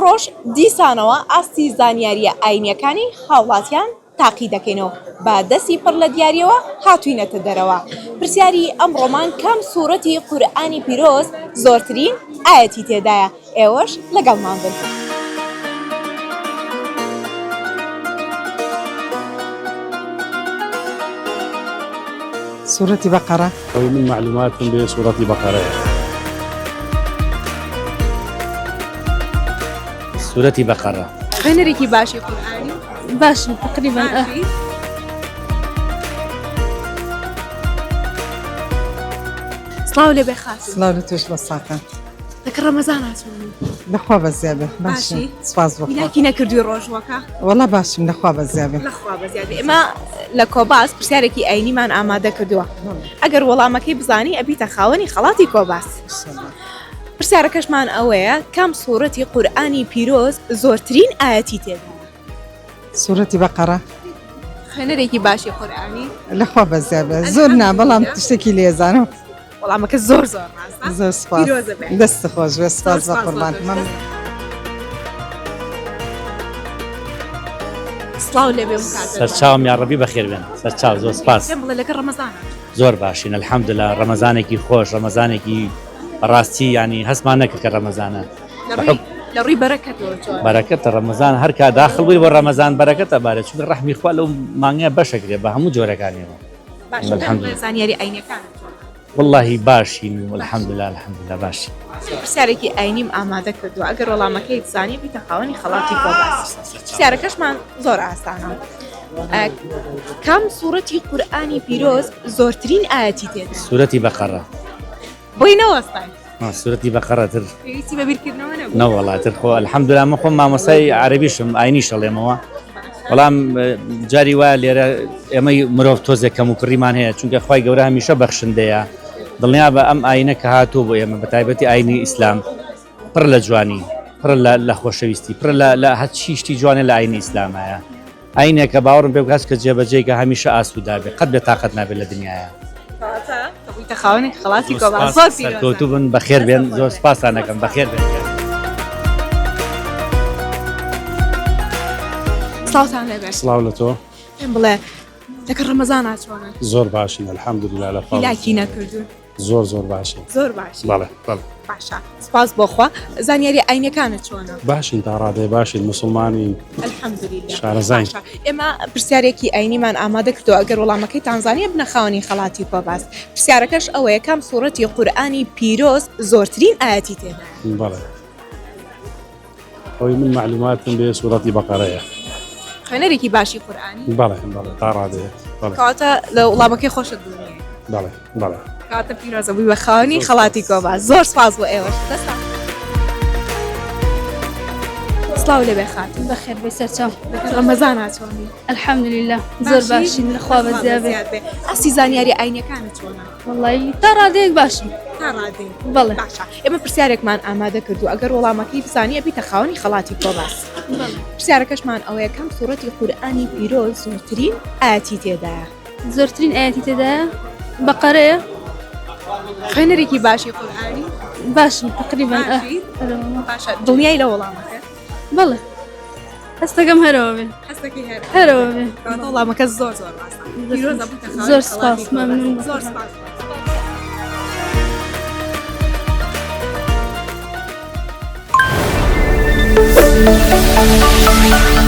ڕۆژ دیسانەوە ئاستی زانیاریە ئاینیەکانی هاوڵاتیان تاقی دەکەینەوە بە دەستی پڕ لە دیاریەوە هاتووینەتە دەرەوە. پرسیاری ئەمڕۆمان کام سوورەتی قورئانی پیرۆز زۆرترین ئاەتی تێدایە؟ ئێوەش لەگەڵمان بن. سورة بقرة. ومن معلوماتكم بسورة بقرة. سورة بقرة. خوێنەرێکی باشی قورئانی؟ باش تقريبا. سڵاو لێبێ خاتون. سڵاو لە توش بەساکە. لەکە ڕەمەزان هاتوونی. لەخوا بەزیابێ. باشی. سپاس بخوا. میلاکی نەکردووی ڕۆژوەکە؟ وەڵا باشم لەخوا بەزیابێ. لەخوا بەزیابێ. ئێمە لە کۆباس پرسیارێکی ئاینیمان ئامادە کردووە. ئەگەر وەڵامەکەی بزانی ئەبیتە خاوەنی خەڵاتی کۆباس. پرسیارەکەشمان ئەوەیە کام سوورەتی قورئانی پیرۆز زۆرترین ئاەتی تێدایە؟ سورة بقرة. خوێنەرێکی باشی قورئانی؟ لەخوا بەزیابێ. زۆر نا بەڵام تشتێکی لێزانم. وەڵامەکە زۆر ڕاستە. زۆر سپاس. دەستە خۆش بێ. سپاس بە قوربان. سڵاو لێبێ مکاتب. سەرچاوم یا ڕەبی بەخێر بێن. سەرچاو زۆر سپاس. پێم بڵێ لەکە ڕەمەزانە. زۆر باشین الحەمدوللا ڕەمەزانێکی خۆش ڕەمەزانێکی ڕاستی ینی هەستمان نەکرد کە ڕەمەزانە. لە ڕووی بەرەکەتەوە چۆن؟ بەرەکەتە ڕەمەزان هەر کا داخڵ بووی بۆ ڕەمەزان بەرەکەتە بارە چونکە ڕەحمی خوا لەو مانگەیە بەشەکرێ بە هەموو جۆرەکانیەوە. باشە زانیاری ئاینیەکان. واللهی باشین الحەمدوللا الحەمدوللا باشین. پرسیارێکی ئاینیم ئامادە کردووە ئەگەر وەڵامەکەی بزانی بیتە خاوەنی خەڵاتی کۆباس. پرسیارەکەشمان زۆر ئاسانە. کام سوورەتی قورئانی پیرۆز زۆرترین ئاەتی تێدایە؟ سورەتی بەقەرە. بۆی نەوەستای. سورەتی بەقەرە تر پێویستی بەبیرکردنەوە نەبوو. نەوەڵا تر خۆ الحەمدوللا من خۆم مامۆستای عەرەبیشم ئاینی شەڵێمەوە. بەڵام جاری وایە لێرە ئێمەی مرۆڤ تۆزێک کەم و کڕیمان هەیە چونکە خوای گەورە هەمیشە بەخشندەیە. دڵنیا بە ئەم ئاینە کە هاتووە بۆ ئێمە بە تایبەتی ئاینی ئیسلام پڕ لە جوانی پڕ لە خۆشەویستی پڕ لە هەرچی شتی جوانە لە ئاینی ئیسلامایە. ئاینێکە باوەڕم پێ بکات کە جێبەجێکە هەمیشە ئاسوودا بێت قەت بێ تاقەت نابێت لە دنیاە. بیتە خاوەنی خەڵاتی کۆباس. زۆر سەرکەوتوو بن بەخێر بێن. زۆر سپاسانەکەم بەخێر بێن. سڵاوتان لەبێ. سڵاو لە تۆ. پێم بڵێ لەکە ڕەمەزان هاتووە؟ زۆر باشین الحەمدوللا لە خوا. میلاکی نەکردوون؟ زۆر باشین. زۆر باشین. بەڵێ بەڵێ. باشە سپاس بۆخوا. زانیاری ئاینیەکانت چۆنە؟ باشین تا ڕادێ باشین مسلمانی الحەمدوللیلا. شارەزای. ئێمە پرسیارێکی ئاینیمان ئامادە کردووە ئەگەر وەڵامەکەی تانزانیە بنە خاوەنی خەڵاتی کۆباس. پرسیارەکەش ئەوەیە کام سوورەتی قورئانی پیرۆز زۆرترین ئاەتی تێدایە؟ بەڵێ. من معلوماتكم بسورة بقرة. خوێنەرێکی باشی قورئانی؟ بەڵێ تا ڕادێ. کەواتە لە وەڵامەکەی خۆشت بوونیە؟ بەڵێ. کاتە پیرۆزە بووی بە خاوەنی خەڵاتی کۆباس. زۆر سپاس بۆ ئێوەش. سڵاو لێبێ خاتون. بەخێر بێ سەرچاو. ڕەمەزان هاتووەمی؟ الحەمدوللیلا زۆر باشین لەخوا بەزیابێ. ئاستی زانیاری ئاینیەکانت چۆنە؟ وەڵڵی تا ڕادەیەک باشین. تا ڕادەیەک. بەڵێ. باشە ئێمە پرسیارێکمان ئامادە کردو ئەگەر وەڵامەکەی بزانیە بیتە خاوەنی خەڵاتی کۆباس. پرسیارەکەشمان ئەوەیە کام سوورەتی قورئانی پیرۆز زۆرترین ئاەتی تێدایە؟ زۆرترین ئاەتی تێدایە بەقەرەیە. خوێنەرێکی باشی قورئانی؟ باشم تقریبا. باشە دڵنیای لە وەڵامەکە؟ بەڵێ هەستەکەم هەرەوە بێ. هەستەکەی هەرەوە بێ. وەڵامەکە زۆر ڕاستە. زۆر سپاس مەمنون. زۆر سپاس. Thank you.